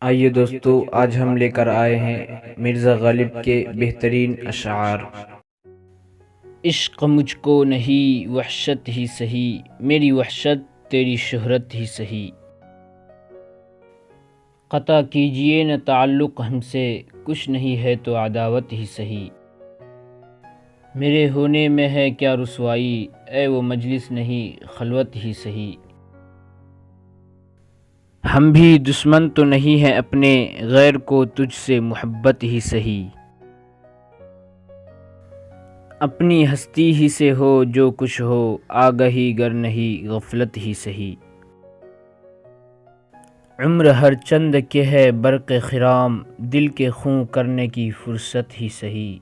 آئیے دوستو، آج ہم لے کر آئے ہیں مرزا غالب کے بہترین اشعار۔ عشق مجھ کو نہیں وحشت ہی سہی، میری وحشت تیری شہرت ہی سہی۔ قطع کیجئے نہ تعلق ہم سے، کچھ نہیں ہے تو عداوت ہی سہی۔ میرے ہونے میں ہے کیا رسوائی، اے وہ مجلس نہیں خلوت ہی سہی۔ ہم بھی دشمن تو نہیں ہیں اپنے، غیر کو تجھ سے محبت ہی سہی۔ اپنی ہستی ہی سے ہو جو کچھ ہو، آگہی گر نہیں غفلت ہی سہی۔ عمر ہر چند کے ہے برق خرام، دل کے خوں کرنے کی فرصت ہی سہی۔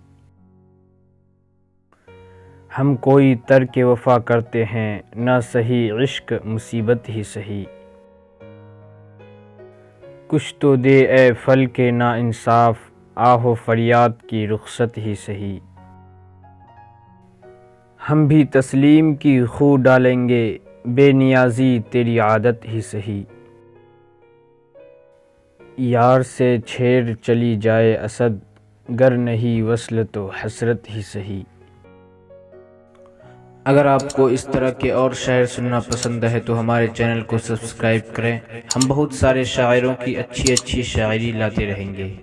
ہم کوئی ترک وفا کرتے ہیں، نہ سہی عشق مصیبت ہی سہی۔ کچھ تو دے اے فلک نا انصاف، آہ و فریاد کی رخصت ہی سہی۔ ہم بھی تسلیم کی خو ڈالیں گے، بے نیازی تیری عادت ہی سہی۔ یار سے چھیڑ چلی جائے اسد، گر نہیں وصل تو حسرت ہی سہی۔ اگر آپ کو اس طرح کے اور شعر سننا پسند ہے تو ہمارے چینل کو سبسکرائب کریں، ہم بہت سارے شاعروں کی اچھی شاعری لاتے رہیں گے۔